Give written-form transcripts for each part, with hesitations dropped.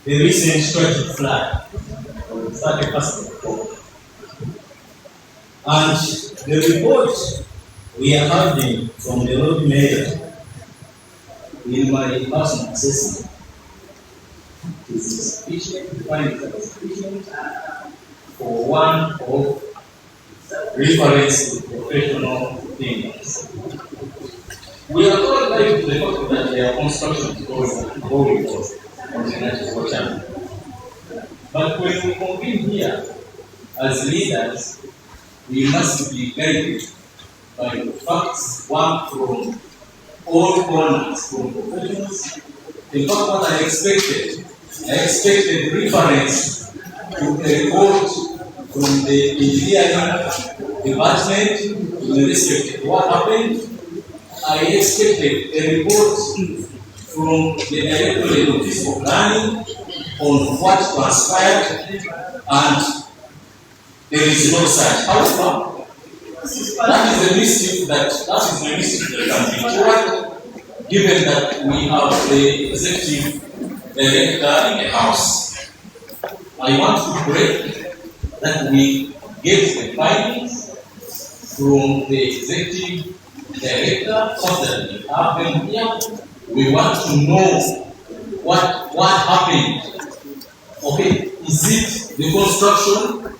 the recent tragic flood on the 31st of October. And the report we are having from the Lord Mayor in my personal assessment is sufficient, defined as sufficient for one of reference to professional things. We are all like to the fact that there are construction costs and borrowing costs on the national channel. But when we convene here as leaders, we must be guided by the facts, one from all corners, from professionals. In fact, what I expected reference to a report from the engineering department in respect to what happened. I expected a report from the Directorate of Fiscal Planning on what transpired, and there is no such. However, that is a mistake that can be cured, given that we have the executive director in the house. I want to pray that we get the findings from the executive director so that we have them here. We want to know what happened. Okay, is it the construction?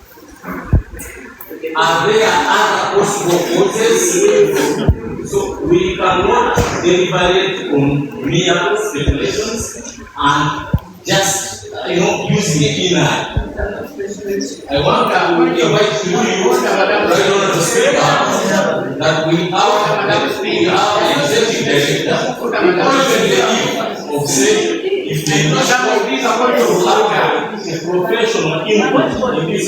Are there other possible causes? So we cannot deliberate on mere speculations and just using a keen eye. I want to invite you to speak up that we have an executive director of saying if they not have a professional input in this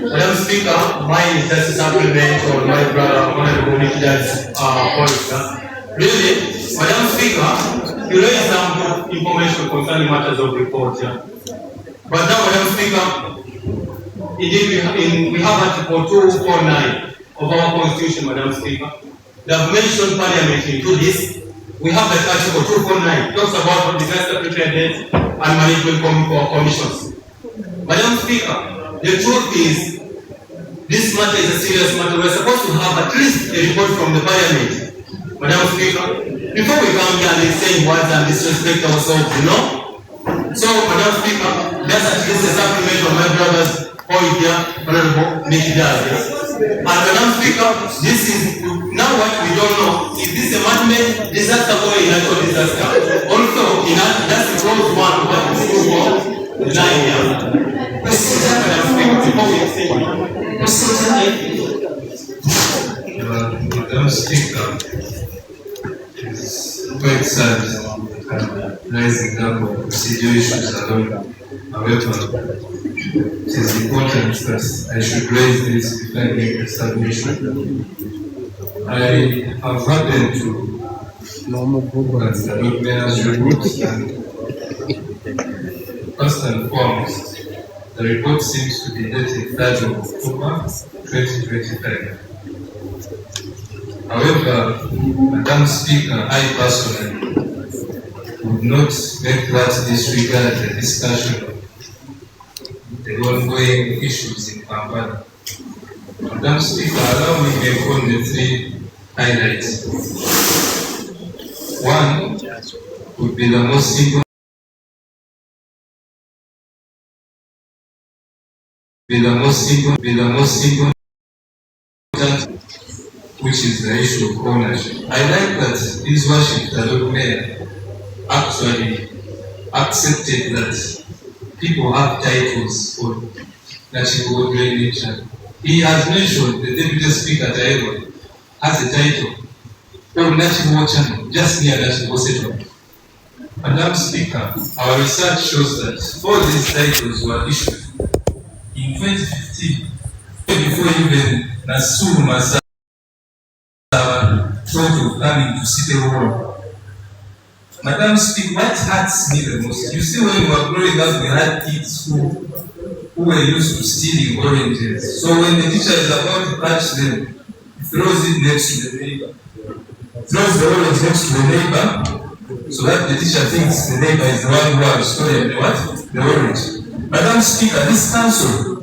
Madam Speaker, mine is just a supplement on my brother, Honorable Nikija's point. Really, Madam Speaker, you raised some good information concerning matters of report here. But now, Madam Speaker, indeed we have Article 249 of our Constitution, Madam Speaker. They have mentioned Parliament into this. we have the Article 249, talks about disaster preparedness and management commissions. Madam Speaker, the truth is, this matter is a serious matter. We're supposed to have at least a report from the Parliament. Madam Speaker, before we come here and exchange words and disrespect ourselves, you know? So, Madam Speaker, just at least a supplement on my brother's point here, Honorable Nicky Daz. And Madam Speaker, this is now what we don't know. Is this a man-made disaster or a natural disaster? Also, in that, that's the close one, what is called the line here. Madam Speaker, before we exchange. Madam Speaker, it's quite sad raising up of procedure issues alone. However, it is important that I should raise this before I make a submission. I have happened to that the doctor's report, and first and foremost, the report seems to be dated 3rd of October 2025. However, Madam Speaker, I personally would not make that disregard the discussion of the ongoing issues in Kampala. Madam Speaker, allow me to make only 3 highlights. One would be the most important. Which is the issue of ownership. I like that his worship, the Lord Mayor, actually accepted that people have titles for National nature. He has mentioned the Deputy Speaker Taiwo has a title for National Channel, just near National Settlement. Madam Speaker, our research shows that all these titles were issued in 2015, before even Nasuru Masa thought of coming to City Hall. Madam Speaker, what hurts me the most? You see, when we were growing up, we had kids who were used to stealing oranges. So when the teacher is about to catch them, he throws it next to the neighbor. Throws the orange next to the neighbor, so that the teacher thinks the neighbor is the one who has stolen the what? The orange. Madam Speaker, this council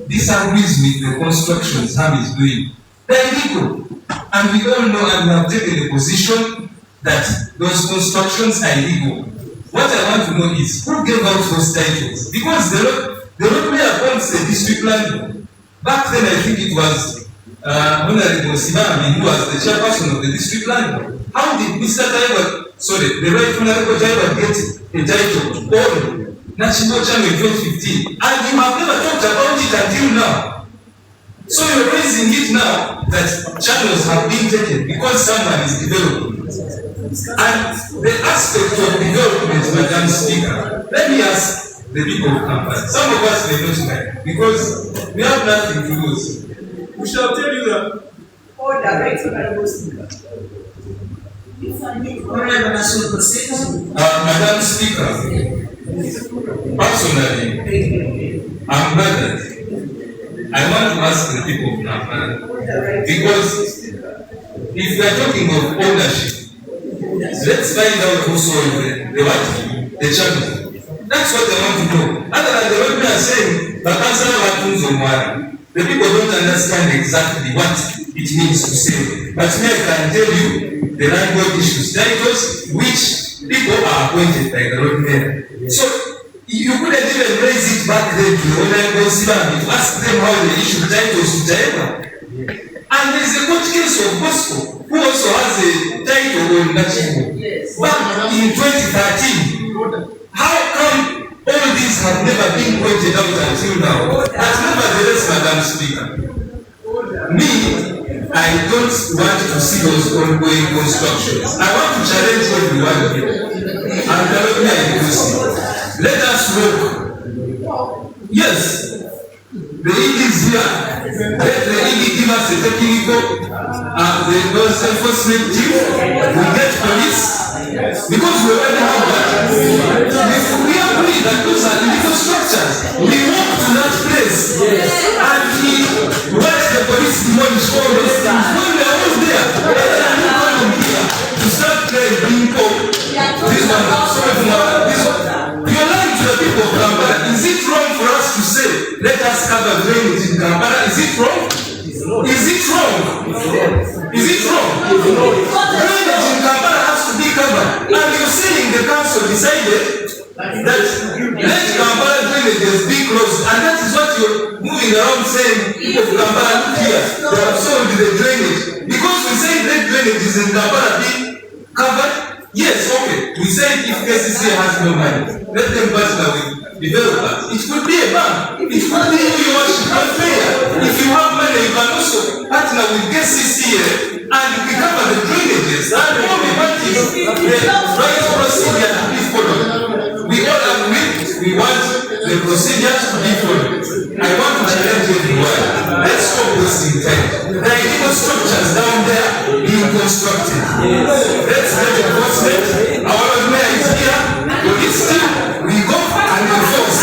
disagrees with the constructions Ham is doing. They're illegal. And we all know and we have taken a position that those constructions are illegal. What I want to know is who gave out those titles? Because the road mayor appoints the district landlord. Back then I think it was Honorable Simami who was the chairperson of the district landlord. How did Mr. Taiwo, the right Honorable Taiwo get a title on National Channel in 2015? And you have never talked about it until now. So you're raising it now that channels have been taken because someone is developing. And the aspect of development, Madam Speaker, let me ask the people of Kampala. Some of us may not like because we have nothing to lose. We shall tell you that. Order, right, Madam Speaker, personally, I'm bothered. I want to ask the people of Kampala, because if we are talking of ownership, let's find out who sold the channel. That's what I want to know. Other than the way we are saying, the people don't understand exactly what it means to say. But me, I can tell you the landlord issues titles which people are appointed by the road mayor. So you couldn't even raise it back then to the Honorable Simami to ask them how they issue titles to Jaiva. And there's a court case of Bosco who also has a title on Nachigo. Back in 2013. How come all these have never been pointed out until now? But nevertheless, Madam Speaker, me, I don't want to see those ongoing constructions. I want to challenge everyone here. And let us work. Yes, the ED is here. Let the ED give us a technical, the law enforcement team. We get police. Because we already have that. We agree that those are illegal structures. We walk to that place. And we watch the police demolish all those things. When we are all there, we are here to start playing. You're lying to the people of Kampala. Is it wrong for us to say, let us cover drainage in Kampala? Is it wrong? Is it wrong? Is it wrong? Drainage in Kampala has to be covered. And you're saying the council decided that let Kampala drainages be closed. And that is what you're moving around saying, people of Kampala, look here, they have solved the drainage. Because we say let drainages in Kampala be covered. Yes, okay. We say if KCC has no money, let them partner with developers. It could be a bank. It could be you worship unfair. If you have money, you can also partner with KCC and we cover the drainages. And all we want is the right procedure to be followed. We all agree we want the procedure to be followed. I want to challenge everyone. Let's stop wasting time. There are illegal structures down there being constructed. Let's get enforcement. Our mayor is here. But it's still, we go and enforce.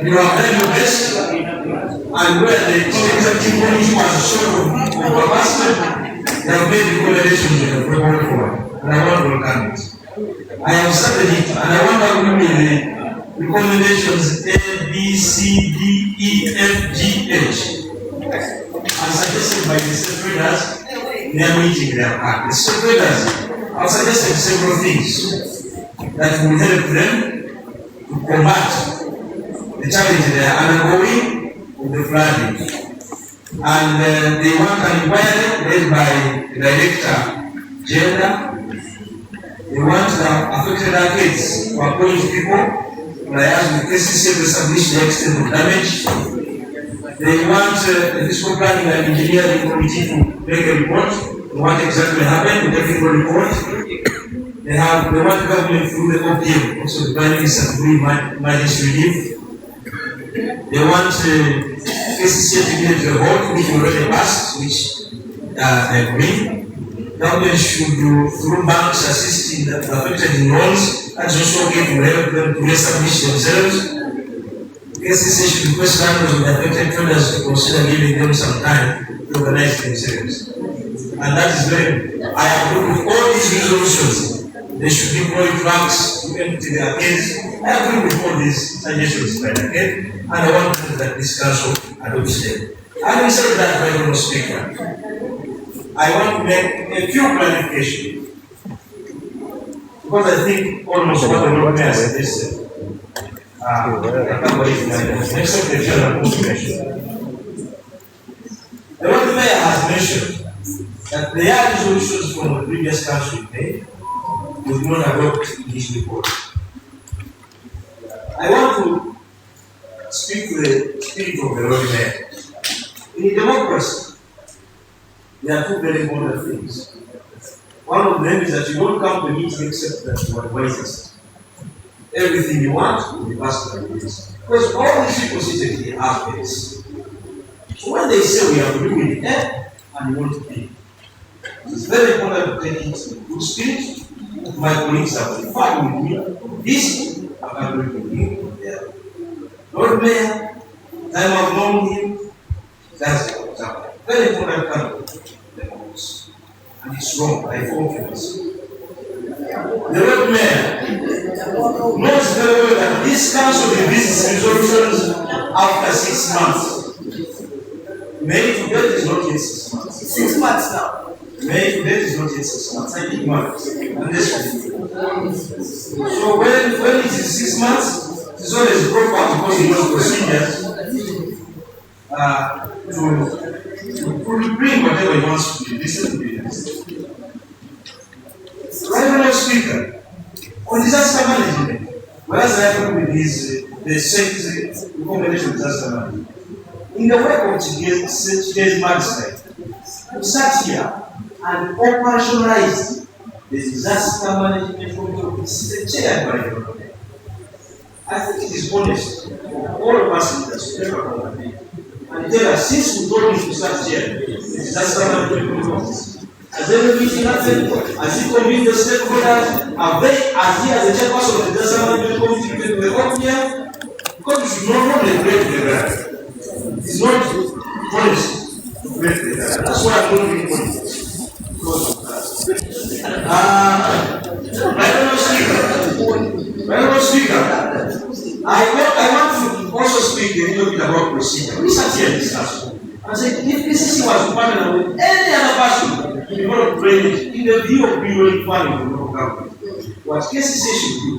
You have done your best, and where the executive committee was short of overmastered, they have made recommendations in the program forward, and I want to welcome it. I have started it, and I want to give me the recommendations A, B, C, D, E, F, G, H, as suggested by the stakeholders in their meeting they have had. The stakeholders have suggested several things that will help them to combat the challenge they are undergoing with the flooding. And they want an inquiry led by the director, gender. They want the affected arcades to appoint people, whereas the KCC to establish the extent of damage. They want the fiscal planning and engineering committee to make a report on what exactly happened, the technical report. They want the government through the OPM, also the Prime Minister, to bring managed relief. They want KCC to get the vote, which already passed, which I agree. Government should, through banks, assist in the affected in loans, and also give to help them to establish themselves. KCC should request landlords with affected traders to consider giving them some time to organize themselves. And that is very, I agree with all these resolutions. They should deploy trucks to empty their arcades. I agree with all these suggestions by the arcade, and I want to that this council adopts them. Having said that, my Honourable Speaker, I want to make a few clarifications. Because I think almost what the Lord Mayor suggested. Except the general confirmation. The Lord Mayor has mentioned that there are resolutions from the previous council made. We do not adopt this report. I want to speak to the spirit of the Lord Mayor. In a democracy, there are two very important things. One of them is that you don't come to meeting except that you advise us. Everything you want will be passed by this. Because all these people sitting here have this. So when they say we have to do with it, and you want to pay, it's very important to take it in good spirit. My colleagues have fought with me. This I can do with you there. Lord Mayor, time I've known him, that's the example. Very important country, the most. And it's wrong, I confess. The Lord Mayor knows very well that this council revisits resolutions after 6 months. May to date is not yet 6 months. 6 months now. May to date is not yet 6 months. I think months. And this so when it is 6 months, it's always proper because it was procedures to bring whatever he wants to be. Listen to this. Right, Honourable Speaker, on disaster management, Whereas I happened with his the same recommendation disaster in the work of today's magistrate, we sat here and operationalized the disaster management committee chaired by the government. I think it is honest for all of us leaders to take accountability and tell us, since we told him to start here, the disaster management committee, has every meeting happened? Has he convened the stakeholders? Have they, as he as the chairperson of the disaster management committee, been the work here? Because we should not neglect the ground. It's not honest to neglect the ground. That's why I'm not being honest. Because of that. Madam Speaker, I want to also speak a little bit about procedure. We sat here and discussed. I said, if PCC was partnered with any other person to develop drainage in the view of being planning for local government, what KCC should do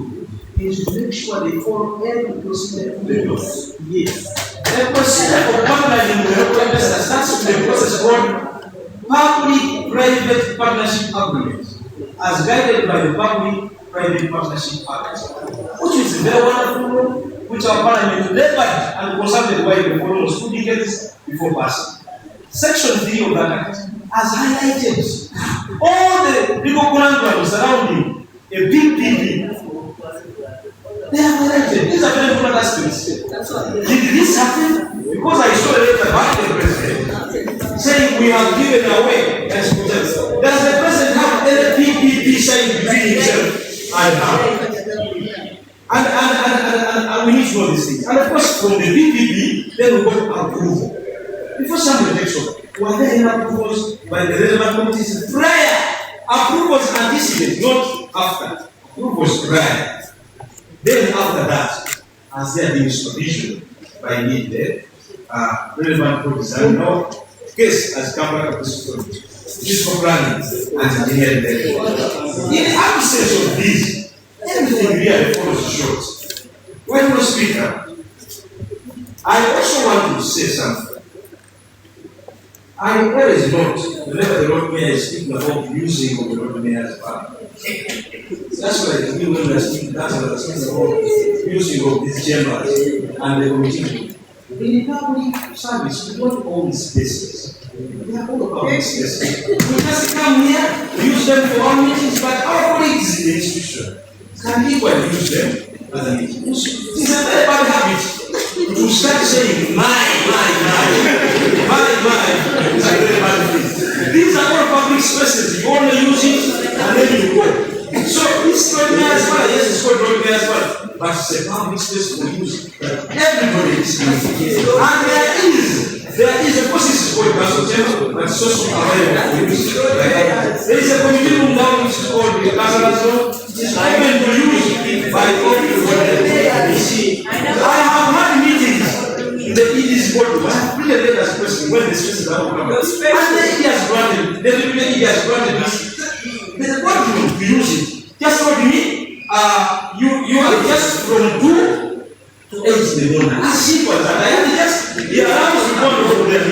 is to make sure they follow every procedure in the law. Yes. The procedure for partnering with local investors starts with the process called Public-Private Partnership Agreement, as guided by the Public-Private Partnership Act, which is a very wonderful law, which our parliament debated and consulted by the followers 2 decades before passing. Section 3 of that act has highlighted all the legal conundrums surrounding a PPP. They have highlighted. These are very important aspects. Did this happen? Because I saw a letter back to the president saying we have given away. Does the president have any PPP signed between himself and her? And we need to know these things. And of course, from the PPP, then we got approval. Before somebody takes over, were there any approvals by the relevant committees prior? Approvals anticipated, not after. Approvals prior. Then after that, has there been supervision by the relevant committees? And now, case has come back up to useful planning and engineering. In the absence of these, everything really falls short. Madam Speaker, I also want to say something. I always note whenever the Lord Mayor is speaking about using of the Lord Mayor's power. That's why the new members speak, that's what I was speaking about using of these chambers and the committee. In public service, we don't own spaces. We have all public spaces. We just come here, use them for our meetings, but our colleagues in the institution can equally use them as a meeting. It's a very bad habit to start saying these are all public spaces. You only use it and then you go. So this road may as well, yes, it's called road may as well, but it's a public space for use. Everybody is using. And there is a process called Council, but it's also available for use. There is a committee room now which is called the Council. It is open to use by all the see. I have had meetings. The ED's board was pretty late as person when the spaces are open. And the ED has granted, the ED has granted this. There's a board to use it. Just told me, you are just from 2 to 8 in the morning. As simple as that. I have just, the alarms will go over there.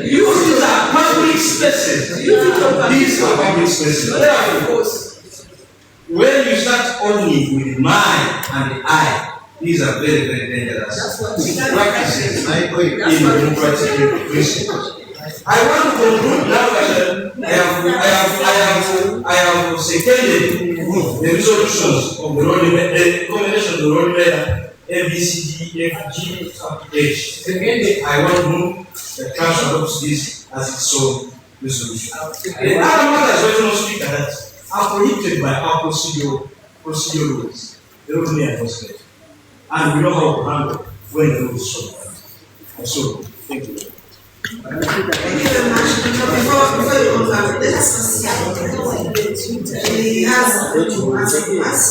These are public spaces. These are public spaces. Therefore, when you start only with mind and the eye, these are very, very dangerous practices in democratic principles. I want to conclude now that I have seconded the resolutions of the recommendation of the road mayor A, B, C, D, F, G, H. Secondly, I want to move the council adopts this as its own resolution. The other matters we don't speak that are prohibited by our procedure rules. The road mayor was there. And we know how to handle when the rules show. So, thank you. Thank you very much. Before you close out, let us he has to answer us.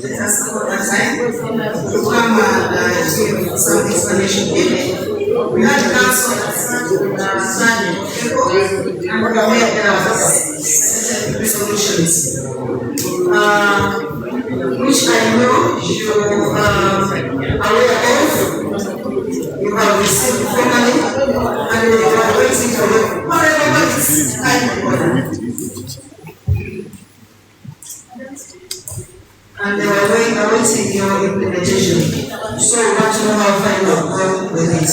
Let us call that time to come and give some explanation. We had council signed people and we made certain resolutions, which I know you are aware of. You have received formally, and you are waiting for them. However, it's kind of and they were waiting we are waiting your implementation. So we want to know how far you have gone with it,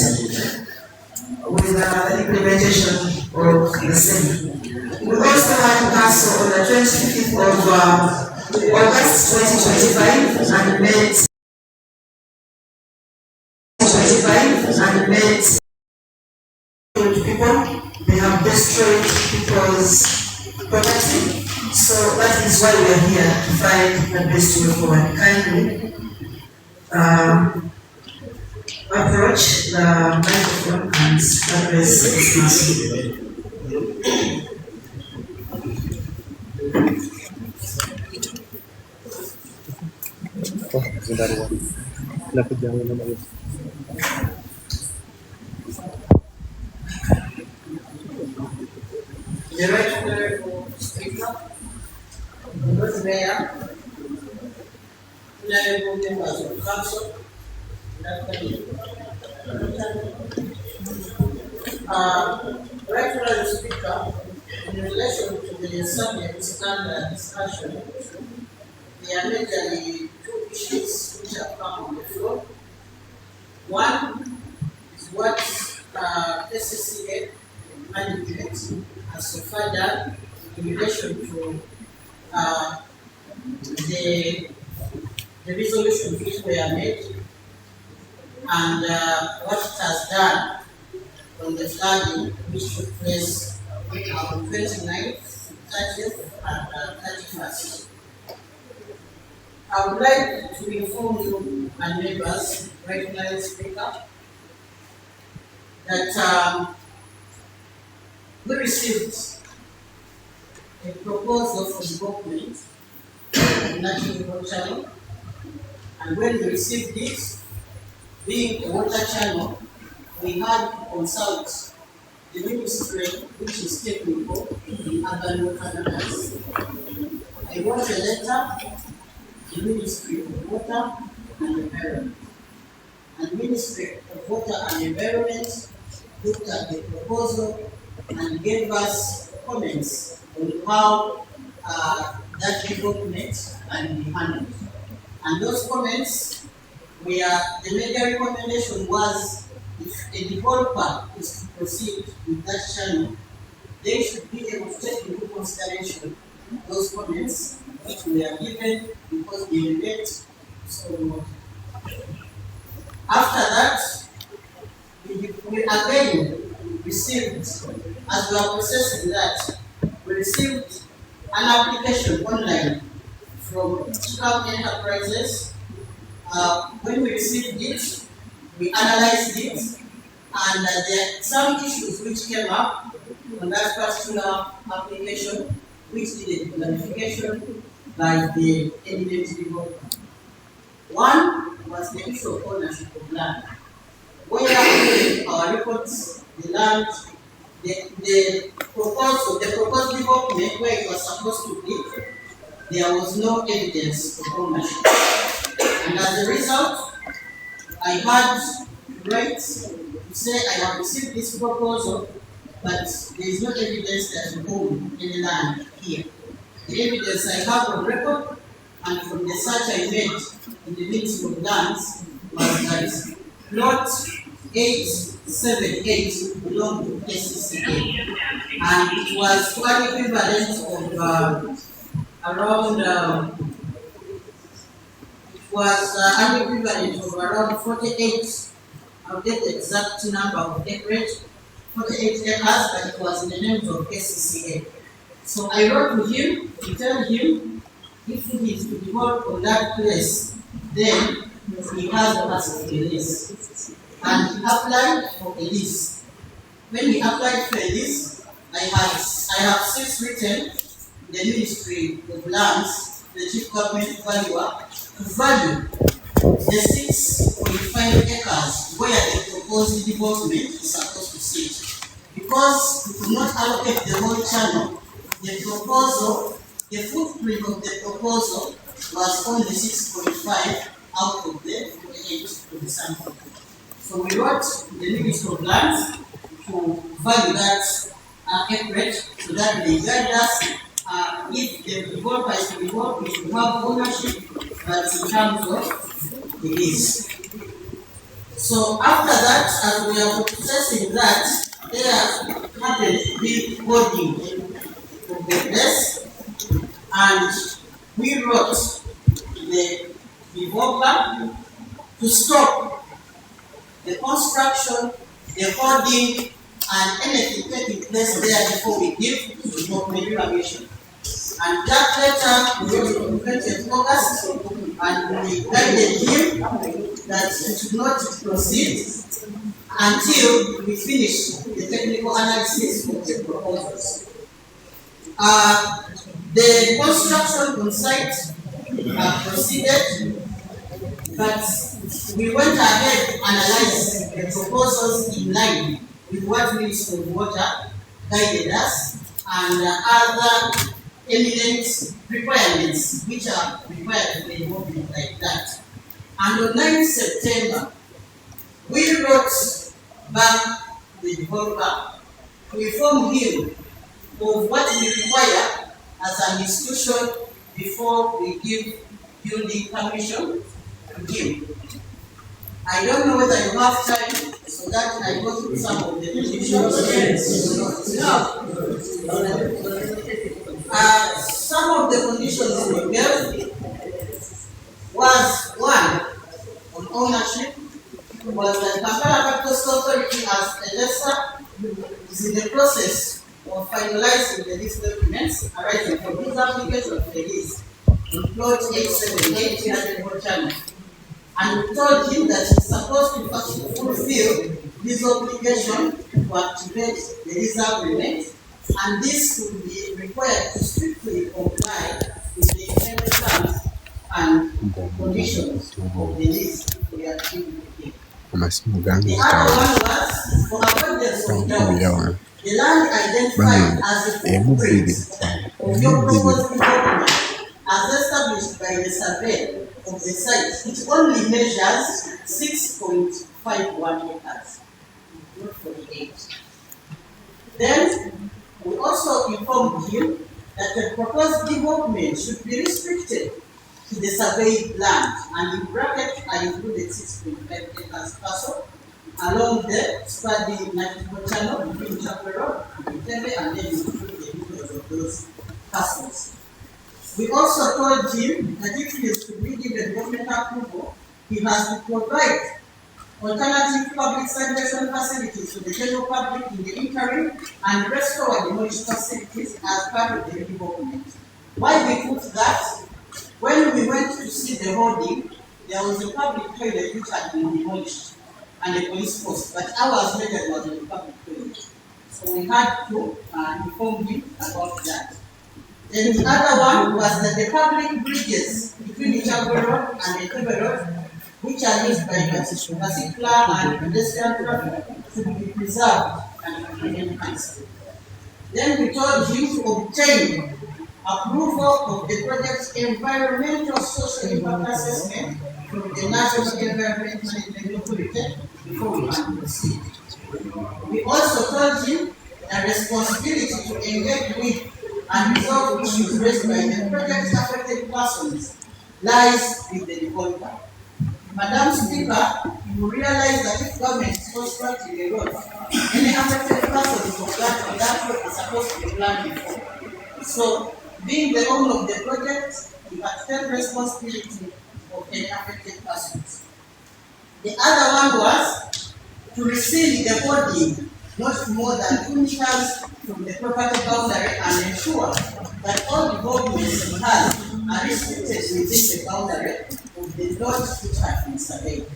with the implementation of the same. We also had council on the 25th of August 2025 and met with people. They have destroyed people's property. So that is why we are here to find the best way forward. Kindly approach the microphone and address this matter. The right honorable speaker, Lord Mayor, honorable members of council, right honorable speaker, in relation to the subject under discussion, there are majorly two issues which have come on the floor. One is what SCCA management has so far done in relation to the resolutions which were made and what it has done on the flooding which took place on 29th, 30th, and 31st. I would like to inform you and neighbors, regular speaker, that we received a proposal from the government of National Water Channel, and when we received this, being a water channel, we had to consult the ministry which is technical in urban water matters. I wrote a letter to the Ministry of Water and Environment, and Ministry of Water and Environment looked at the proposal and gave us comments on how that development can be handled. And those comments were, the major recommendation was, if a developer is to proceed with that channel, they should be able to take into consideration those comments which were given because they relate so much. After that, we again received, as we are processing that, we received an application online from Chicago Enterprises. When we received it, we analyzed it, and there are some issues which came up on that particular application, which needed clarification by the evidence developer. One was the issue of ownership of land. Where our records, the land, the proposed development where it was supposed to be, there was no evidence of ownership. And as a result, I had right to say I have received this proposal, but there is no evidence that you own any land here. The evidence I have on record and from the search I made in the Ministry of Lands was that plot 878 belonged to SCCA, and it was one equivalent of around an equivalent of around 48. I'll get the exact number of acreage, 48 acres, but it was in the name of SCCA. So I wrote to him to tell him if he is to develop on that place, then he has to ask for a lease. And he applied for a lease. When he applied for a lease, I have since written the Ministry of Lands, the Chief Government Valuer, to value the 6.5 acres where the proposed development is supposed to sit. Because we could not allocate the whole channel, the proposal, the footprint of the proposal was only 6.5 out of the 48 of the sample. So we wrote to the Ministry of Lands to value that acreage so that they guide us if the developer is to develop, we should have ownership but in terms of the lease. So after that, as we are processing that, there happened to be holding of the place, and we wrote the developer to stop the construction, the holding, and anything taking place there before we give development permission. And that letter we wrote on 20th August, and we guided him that he should not proceed until we finish the technical analysis of the proposals. The construction on site proceeded, but we went ahead to analyze the proposals in line with what Ministry of Water guided us and other eminent requirements which are required for involvement like that. And on 9th September, we wrote back the developer to inform him of what we require as an institution before we give building permission to him. I don't know whether you have time so that I go through some of the conditions. Some of the conditions we gave was one, on ownership, was that Kampala Capital Authority as a lessor is in the process of finalizing the lease documents arising from this application for the lease in plot 878 here channel. And we told him that he's supposed to fulfill this obligation to activate the lease agreement, and this will be required to strictly comply with the internal terms and conditions of the lease we are giving him. The other one was for avoidance of doubt. The land identified as the footprint of your proposed development as established by the survey of the site, it only measures 6.51 acres, not 48. Then we also informed him that the proposed development should be restricted to the surveyed land, and in bracket I included 6.5 acres parcel along the study navigable channel between Chapel Road and Tembe, and then include the details of those parcels. We also told him that if he is to be given government approval, he has to provide alternative public sanitation facilities to the general public in the interim and restore demolished facilities as part of the development. Why we put that? When we went to see the holding, there was a public toilet which had been demolished and a police post, but ours later was a public toilet. So we had to inform him about that. Then the other one was that the public bridges between the Chapel Road and the Tembe Road, which are used by vehicular and pedestrian traffic, should be preserved and enhanced. Then we told him to obtain approval of the project's environmental social impact assessment from the National Environment Management Authority before we can proceed. We also told him the responsibility to engage with and resolve issues raised by the project affected persons lies with the developer. Madam Speaker, you realize that if government is constructing a road, any affected persons of that road is supposed to be planned before. So, being the owner of the project, you have taken responsibility of any affected persons. The other one was to receive the holding not more than 2 meters from the property boundary and ensure that all developments we have are restricted within the boundary of the lots which have been surveyed.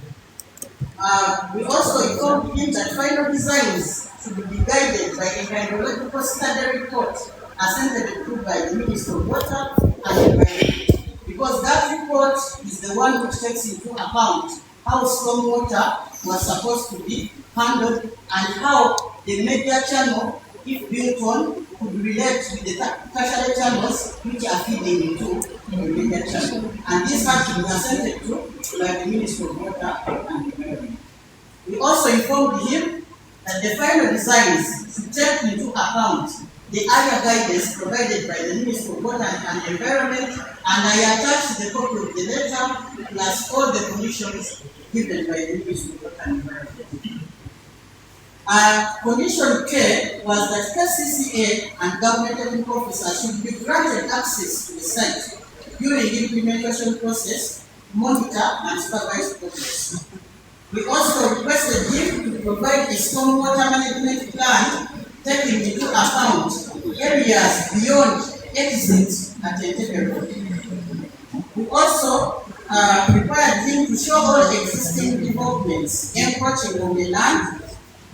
We also informed him that final designs should be guided by a hydrological study report assented and approved by the Ministry of Water and Environment, because that report is the one which takes into account how stormwater was supposed to be handled and how the major channel, if built on, could relate with the tertiary channels which are feeding into the major channel. And this has to be assented to by the Ministry of Water and Environment. We also informed him that the final designs should take into account the area guidance provided by the Ministry of Water and Environment, and I attached the copy of the letter plus all the conditions given by the Ministry of Water and Environment. Condition K was that KCCA and government officers should be granted access to the site during the implementation process, monitor and supervise progress. We also requested him to provide a stormwater management plan taking into account areas beyond exit at Entebbe Road. We also required him to show all existing developments encroaching on the land,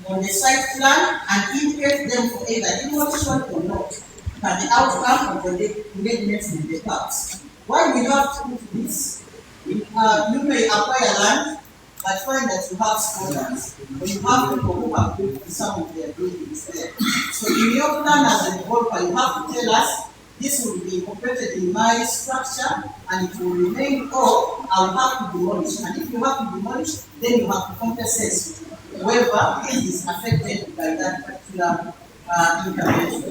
on the site plan, and indicate them for either demolition or not, but the outcome of the amendments in the past. Why we have to do this? You may acquire land, but find that you have squatters, or you have people who have built some of their buildings there. So in your plan as a developer, you have to tell us this will be incorporated in my structure and it will remain, or I will have to demolish. And if you have to demolish, then you have to compensate whoever is affected by that particular intervention.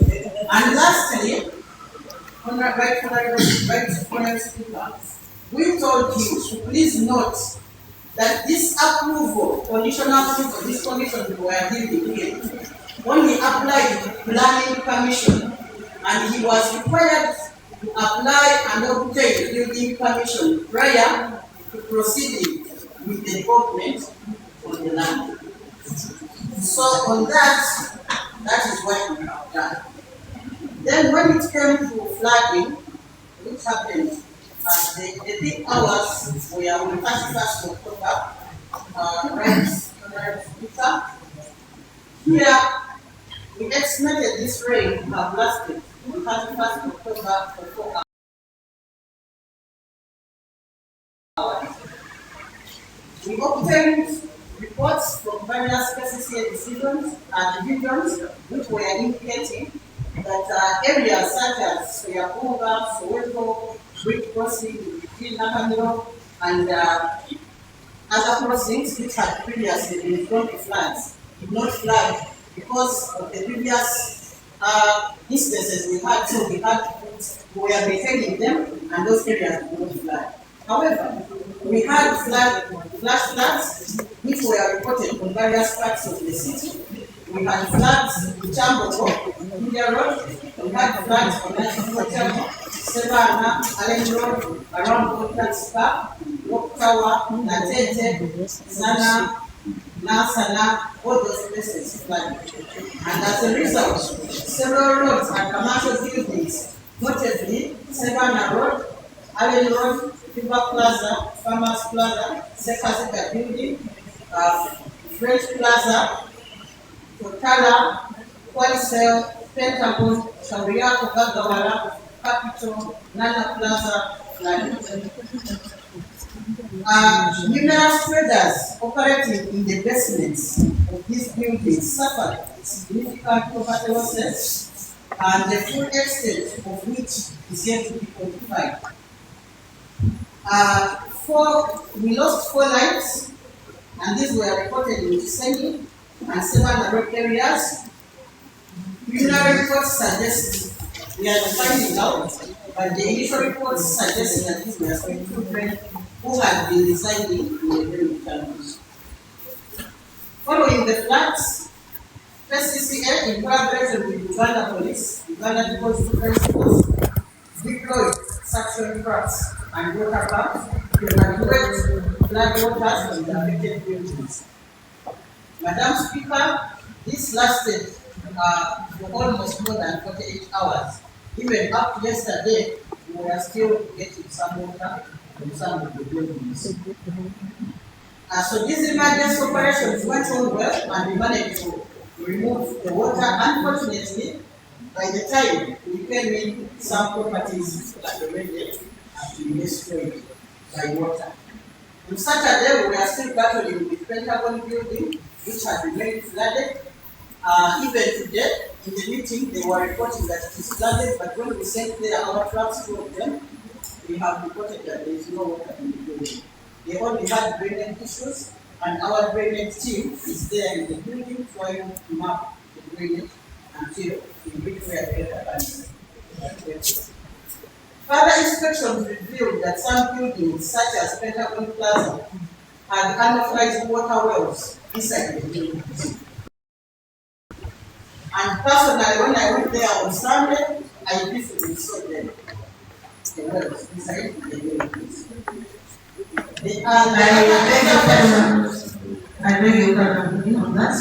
And lastly, we told you to please note that this approval, conditional approval, this condition we are dealing here, only applied to planning permission, and he was required to apply and obtain building permission prior to proceeding with the development on the land. So on that, that is what we have done. Then when it came to flooding, which happened, the peak hours were on 31st October, here, we estimated this rain to have lasted on 31st October for 4 hours. We obtained reports from various KCCA decisions and divisions which were indicating that areas such as Soyapunga, Soweto, Bridge Crossing, Nakamiro, and other crossings which had previously been prone to floods did not flood because of the previous instances we had. So we were maintaining them, and those areas did not flood. However, we had flash floods which were reported on various parts of the city. We had floods in Chambo, India Road. We had floods on National Savannah, Allen Road, around Woodlands Park, Rock Tower, Natete, Sana, Nasana, all those places flooded. And as a result, several roads and commercial buildings, notably Savannah Road, Allen Road, River Plaza, Farmers Plaza, Sekazika Building, French Plaza, Totala, Qualisel, Pentagon, Shauriako, Gagawala, Capitol, Nana Plaza, numerous traders operating in the basements of these buildings suffered significant property losses, and the full extent of which is yet to be quantified. We lost 4 lives, and these were reported in Kiseni and 7 road areas. Preliminary reports suggest we are finding out, but the initial reports suggest that these were some children who had been residing in the very towns. Following the floods, KCCA in collaboration with Uganda Police, Uganda People's Defense Force, deployed suction trucks and water pumps to evacuate flood waters from the affected buildings. Madam Speaker, this lasted for almost more than 48 hours. Even up to yesterday, we were still getting some water from some of the buildings. So these emergency operations went on well, and we managed to remove the water. Unfortunately, by the time we came in, some properties had already been destroyed by water. On Saturday, we were still battling with Pentagon building, which had remained flooded. Even today, in the meeting, they were reporting that it is flooded, but when we sent there our trucks, 2 of them, we have reported that there is no water in the building. They only had drainage issues, and our drainage team is there in the building trying to map the drainage until we reach where the further inspections revealed that some buildings, such as Pentagon Plaza, had unauthorized water wells inside the buildings. And personally, when I went there on Sunday, I visibly saw them. The wells inside the buildings. I beg your pardon on that.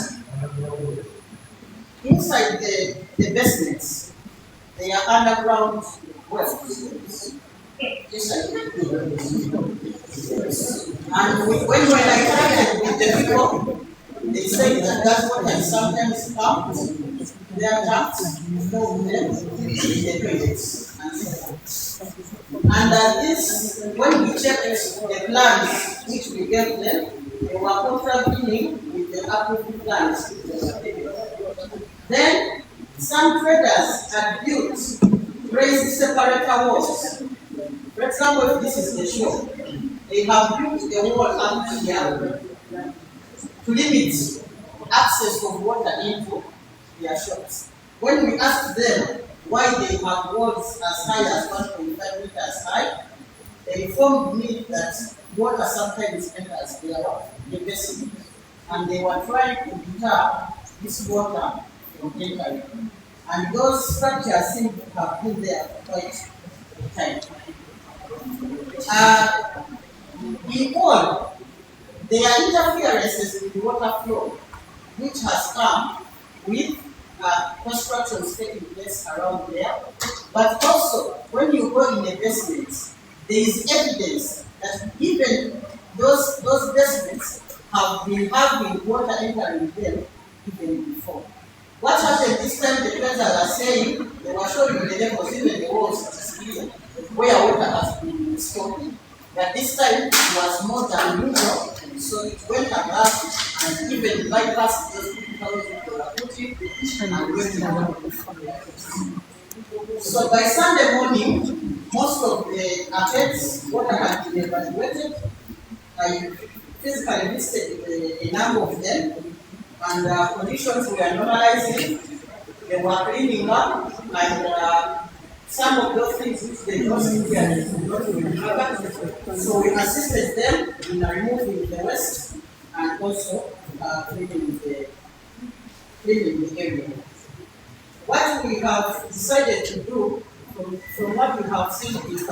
Inside the basements, they are underground wells. Inside the buildings. And when I started with the people, they say that water sometimes comes, their tanks, from them, in the toilets. And this, when we checked the plans which we gave them, they were contravening with the approved plans. Then, some traders had built raised separator walls. For example, if this is the shop, they have built a wall up here to limit access of water into their shops. When we asked them why they have walls as high as 1.5 meters high, they informed me that water sometimes enters the basement, and they were trying to deter this water from entering. And those structures seem to have been there for quite a time. In all, there are interferences with the water flow, which has come with constructions taking place around there. But also, when you go in the basements, there is evidence that even those basements have been having water entering them even before. What happened this time, the players are saying, they were showing the levels, even the walls, it is clear, where water has been stored. But this time it was more than usual, so it went above and even bypassed those people who were putting and went around. So by Sunday morning, most of the arcades, water had been evacuated. I physically visited a number of them, and conditions were normalizing. They were cleaning up, and some of those things which they lost here did not recover. So we assisted them in removing the waste and also cleaning the area. What we have decided to do, from what we have seen is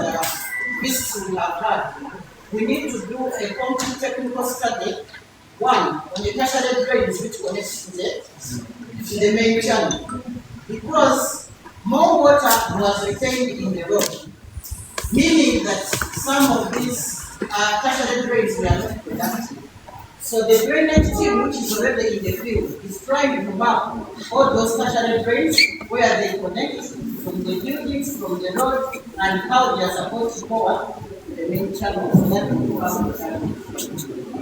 visits we have had, we need to do a complete technical study, one, on the tertiary drains which connects to the main channel. Because more water was retained in the road, meaning that some of these tertiary drains were not productive. So the drainage team, which is already in the field, is trying to map all those tertiary drains, where they connect from the buildings, from the road, and how they are supposed to power the main channel. So that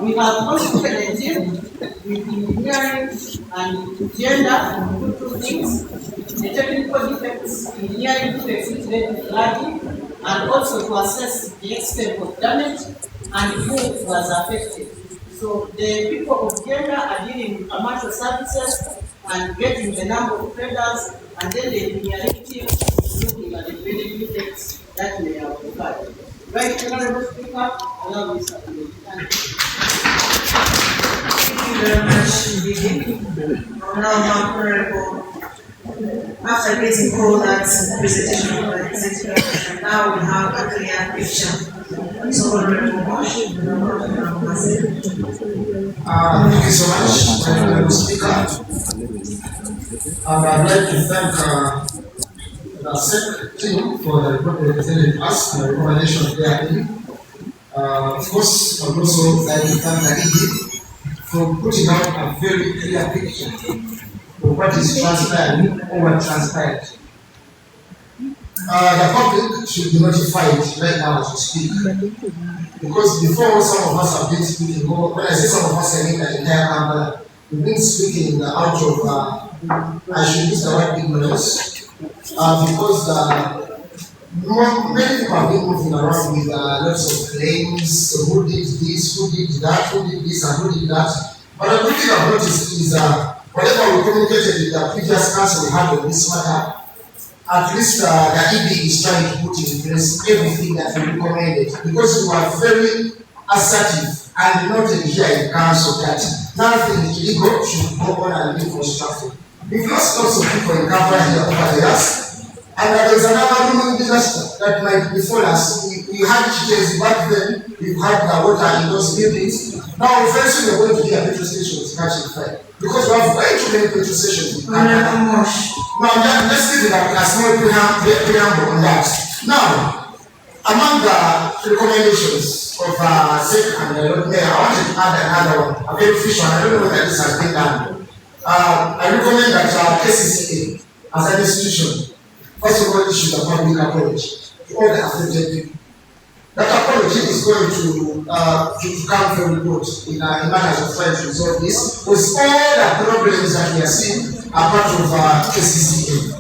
we have also a team with engineering and gender to do things, the technical defects, engineering defects which led to flooding, and also to assess the extent of damage and who was affected. So the people of gender are dealing with commercial services and getting the number of traders, and then the engineering team is looking at the building defects that may have occurred. Right, Honorable Speaker, allow me to thank you. Thank you very much, Honorable. After getting all that presentation from the executive, now we have a clear picture. So, Honorable, thank you so much, Honorable Speaker. I'd like to thank the SEC team for the report they presented us and the recommendation they are in. Of course, I would also like to thank the ED for putting out a very clear picture of what is transpiring or what transpired. The public should be notified right now as we speak, because before some of us have been speaking, when I say some of us, I mean the entire Kampala, we've been speaking out of, I should use the word ignorance, because many people have been moving around with lots of claims, so who did this, who did that, who did this, and who did that. But the thing I've noticed is whatever we communicated with the previous council we had on this matter, at least the EB is trying to put in place everything that we recommended, because we were very assertive and noted here in council that nothing illegal should go on and be constructed. We've lost lots of people in Kampala here over the years, and there is another looming disaster that might befall us. We had chickens back then, we've had the water in those buildings. Now, very soon we're going to get petrol stations catching fire, because we have way too many petrol stations. Now, let's give it a small preamble on that. Now, among the recommendations of SEC and the Lord Mayor, I wanted to add another one, a very fish one. I don't know whether this has been done. I recommend that KCCA, as an institution, first of all, issues a public apology to all the affected people. That apology is going to come from the court in matters of trying to resolve this, because all the problems that we are seeing are part of KCCA.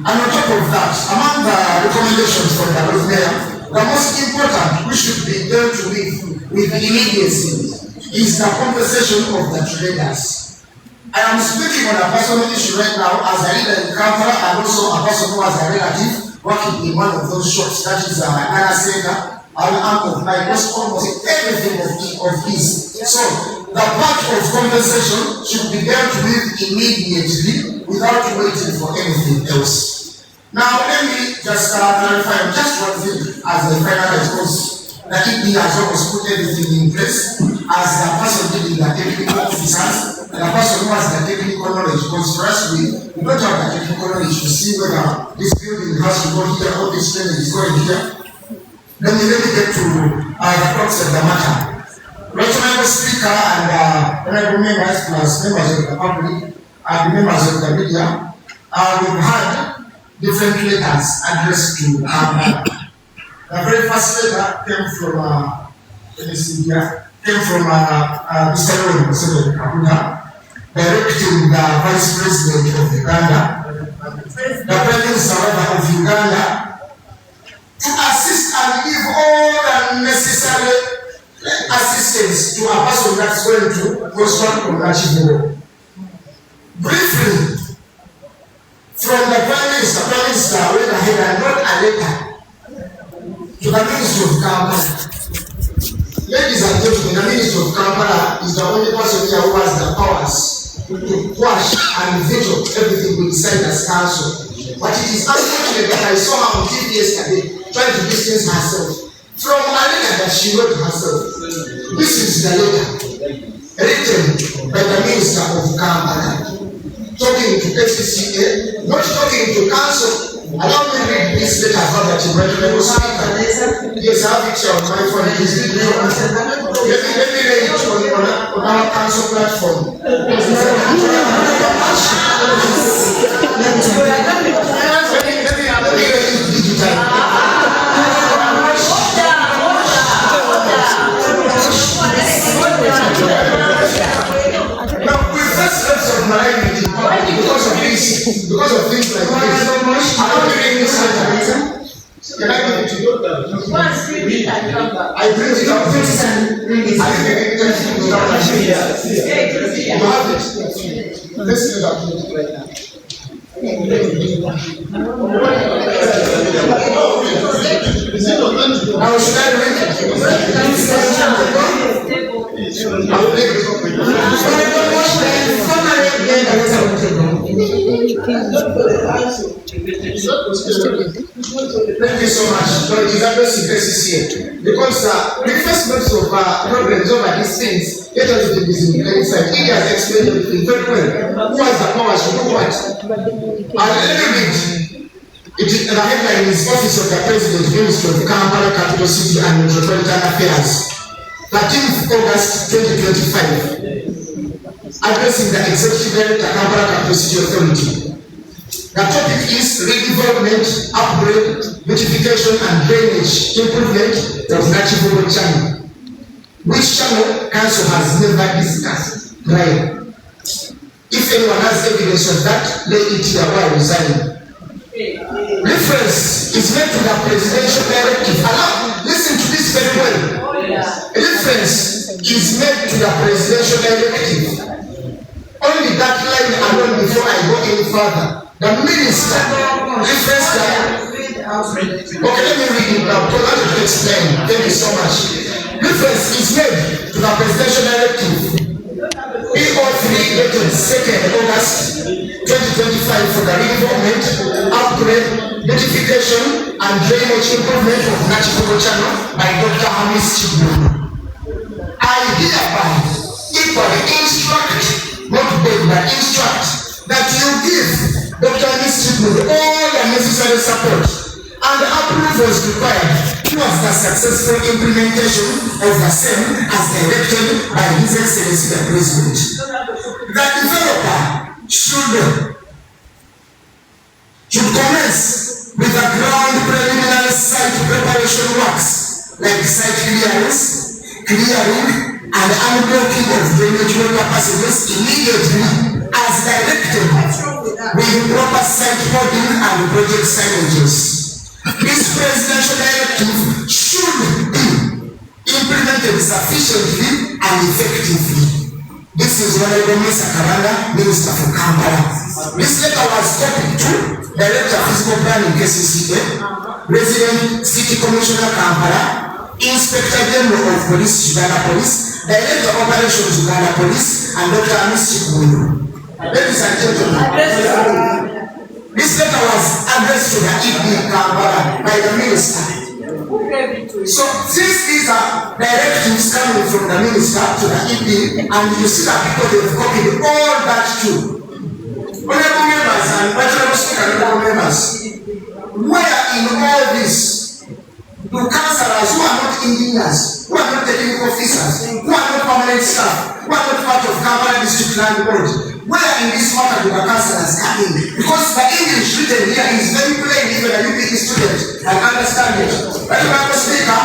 And on top of that, among the recommendations from the Lord Mayor, the most important, which should be dealt with immediacy, is the compensation of the traders. I am speaking on a personal issue right now as a leader in Kampala, and also a person who has a relative working in one of those shops, that is Nana Center. An arm of mine was almost everything of his. So the part of compensation should be dealt with immediately without waiting for anything else. Now let me just clarify just one thing as the finalize, because the ED has almost put everything in place as the person dealing the technical officers and the person who has the technical knowledge. Because for us, we don't have the technical knowledge to see whether this building has to go here or this building is going here. Let me get to the crux of the matter. Honorable Speaker and honorable members, plus members of the public and members of the media, we've had different letters addressed to the very first letter came from Mr. Luyirila directing the Vice President of Uganda, the Prime Minister of Uganda, to assist and give all the necessary assistance to a person that's going to construct Luyirila. Briefly, from the Prime Minister went ahead and wrote a letter to the Ministry of Kampala. Ladies and gentlemen, the Ministry of Kampala is the only person here who has the powers to quash and veto everything we decide as council. But it is unfortunate that I saw her on TV yesterday trying to distance herself from a letter that she wrote herself. This is the letter written by the Minister of Kampala, talking to KCCA, not talking to council. Allow me to read this letter verbatim, Honorable Speaker. Yes, I have it on my phone. Let me read it on our council platform. Let me read it digitally. Now, we first steps of my meeting because of things like this. I don't read this letter. Can I give it to you? I print it out. I think you have it. Let's do that right now. Now, should I read it? Thank you so much. So it is addressing KCCA because the first months of problems over these things, let everything is in plain sight. He has explained everything very well. Who has the powers to do what? And a little bit, the headline is Office of the President, Ministry of Kampala, Capital City and Metropolitan Affairs, 13th August 2025, addressing the Executive Director, Kampala Capital City Authority. The topic is redevelopment, upgrade, beautification and drainage improvement of Luyirila channel, which channel council has never discussed prior. If anyone has evidence of that, lay it here while resigning. Reference is made to the presidential directive. Listen to this very well. Reference is made to the presidential directive only that line alone before I go any further. The minister refers to. Okay, let me read it now. So I to explain. Thank you so much. Reference is made to the presidential directive PO3 dated 2nd August 2025 for the redevelopment, upgrade, beautification, and drainage improvement of Nachikoro Channel by Dr. Hamis Chibu. I hereby equally instruct, not beg, but instruct that you give Dr. Hamis Chibu all the necessary support and approvals required towards the successful implementation of the same as directed by His Excellency the President. The developer should commence with the ground preliminary site preparation works like site clearing, and unblocking of drainage water passages immediately as directed with proper site holding and project signages. This presidential directive should be implemented sufficiently and effectively. This is Honorable Mr. Karanda, Minister for Kampala. This letter was copied to Director of Physical Planning KCCA, Resident City Commissioner Kampala, Inspector General of Police Uganda Police, Director of Operations Uganda Police, and Dr. Amis Chikundu. Ladies and gentlemen, this letter was addressed to the ED Kampala by the minister. So since these are directives coming from the minister to the ED, and you see that people have copied all that too. Honorable members and Batabukidde speaker, honorable members, where in all this do councillors who are not engineers, who are not technical officers, who are not permanent staff, who are not part of Kampala District Land Board, where in this matter do the councillors come in? Because the English written here is very plain, even a UPE student can understand it. But Mr. Speaker,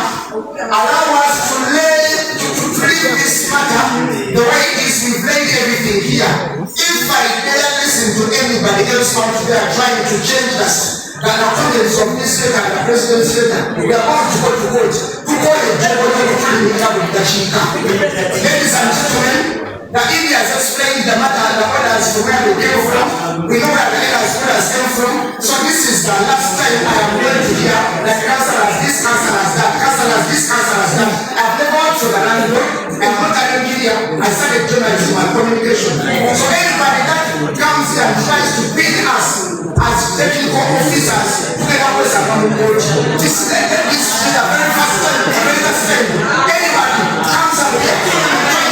allow us to read this matter the way it is. We've laid everything here. If I dare listen to anybody else out there trying to change us, the accordance of this letter and the president's letter, we are about to go to court to call a judge with the Shika. Ladies and gentlemen, the India has explained the matter and the orders from where they came from. We know where the orders came from. So this is the last time I am going to hear that councillors this, councillors that, councillors this, councillors that. I've never worked for the landlord. I'm not an engineer. I studied journalism and communication. So anybody that comes here and tries to bid us as technical officers to get up with a common board, this is the very first time, the very first time. Anybody comes up here and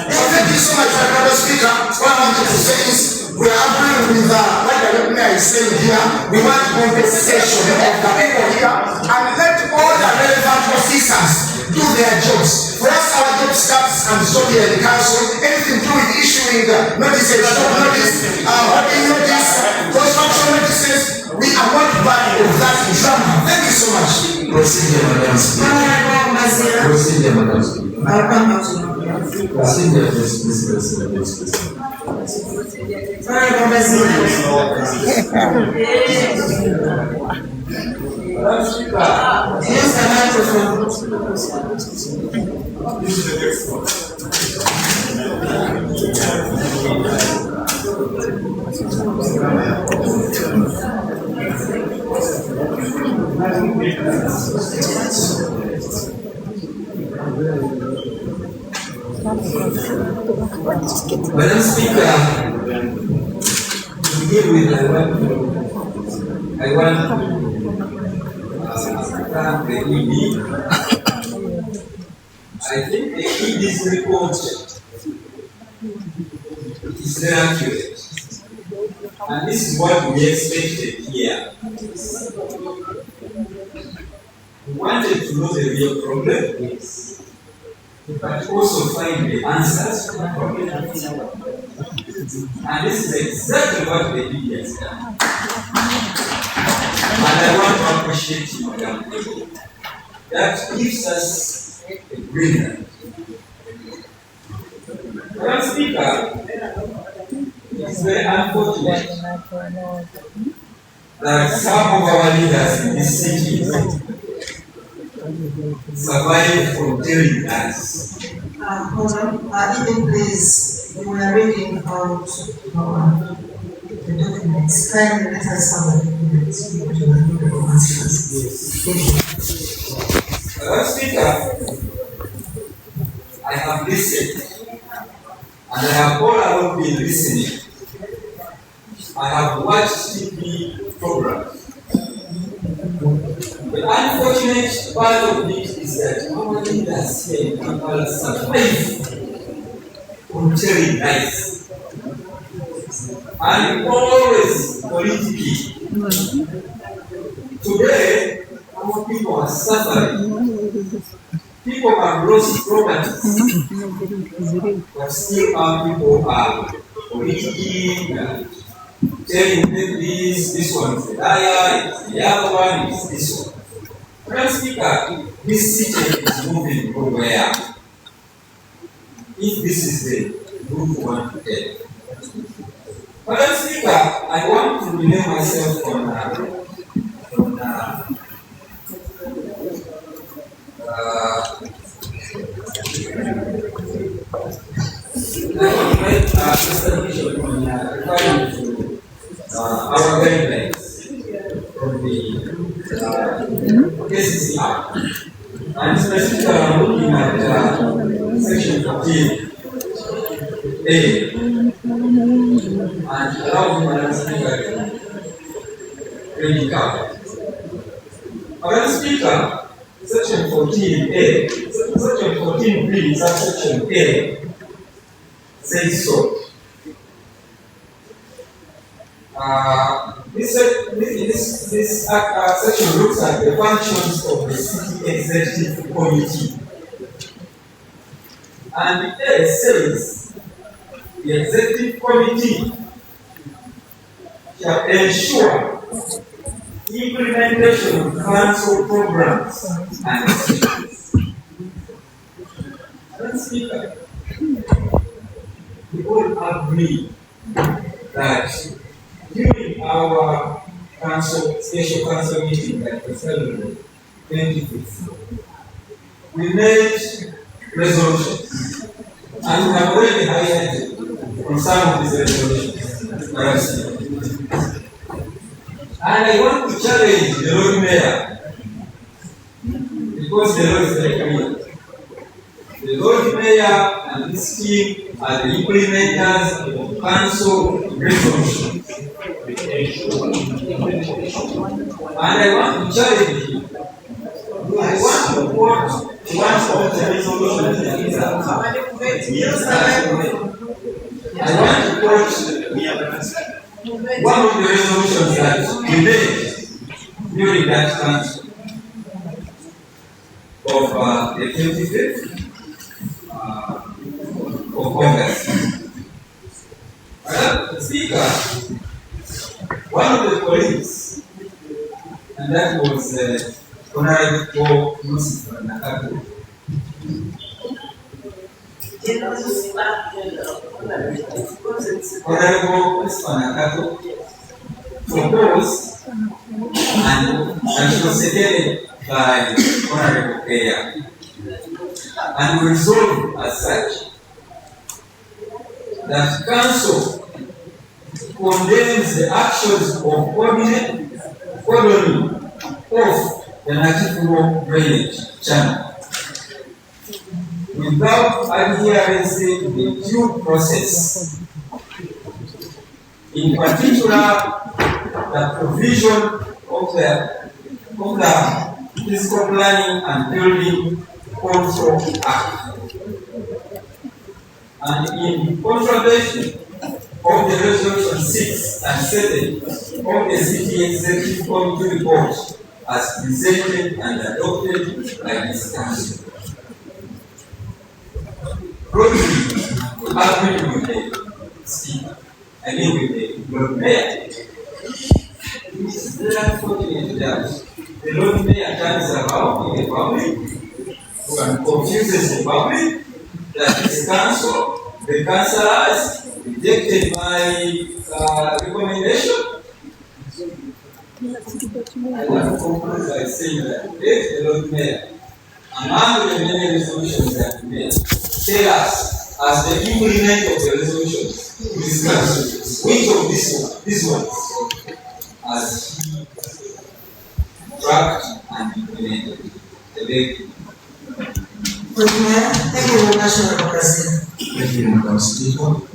so thank you so much, Mr. Speaker. What I wanted to say is we are agreeing with what the government is saying here. We want compensation of the people here and let all the relevant officers do their jobs. For us, our job starts and stop here in the council. Anything to do with issuing notices, stop notice, holding notice, construction notices, we are not part of that drama. Thank you so much. Proceed, Madam Speaker. Proceed, Madam Speaker. Madam Speaker, to begin with, I want to thank the ED. I think the ED's report is very accurate. And this is what we expected here. We wanted to know the real problem, but also find the answers to the problem. And this is exactly what the ED has done. And I want to appreciate you, Madam President. That gives us a brilliant. Madam Speaker, it is very unfortunate that some of our leaders in this city survive from telling us Even please, we were reading out the documents. Kindly let us have a documents to the answers. Thank you. Madam Speaker, I have listened, and I have all along been listening. I have watched TV programs. The unfortunate part of it is that our leaders here in Kampala survive on telling lies. And always politically. Today, our people are suffering. People have lost properties, but still our people are politically telling them this one is the liar, the other one is this one. Madam Speaker, this system is moving nowhere. If this is the group we want to take. Madam Speaker, I want to rename myself on our guidelines from the KCCR, and specifically I'm looking at section 14A, and allow me, Madam Speaker, reading cover. Madam Speaker, section 14A, section 14B, subsection A says so. This section looks at the functions of the city executive committee, and it says the executive committee shall ensure implementation of council programs and decisions. Madam Speaker, we all agree that during our special council meeting that was held on 25th, we made resolutions, and we have already highlighted on some of these resolutions. And I want to challenge the Lord Mayor, because the law is very clear. The Lord Mayor and this team are the implementers of council resolutions. And I want to challenge you. I want to quote one of the resolutions that is I want to quote one of the resolutions that we made during that council of the 25th of August. Speaker, one of the colleagues, and that was Honorable Lucifer Nakato. Honorable Lucifer Nakato proposed, and she was seconded by Honorable Kaya, and resolved as such that council condemns the actions of cordoning off the Nakifuo drainage channel without adherence to the due process. In particular, the provision of the Physical Planning and Building Control Act, and in contravention of the Resolution 6 and 7 of the City Executive Committee report as presented and adopted by this Council. Broadly, agree with the Speaker, with the Lord Mayor. It is very unfortunate that the Lord Mayor turns around in the public and confuses the public that this Council, the councillors, rejected my recommendation. I want to conclude by saying that the Lord Mayor, among the many resolutions that we made, tell us, as the implement of the resolution, to discuss which of these ones has he tracked and implemented. Thank you. Thank you very much, Madam President. Thank you, Madam Speaker.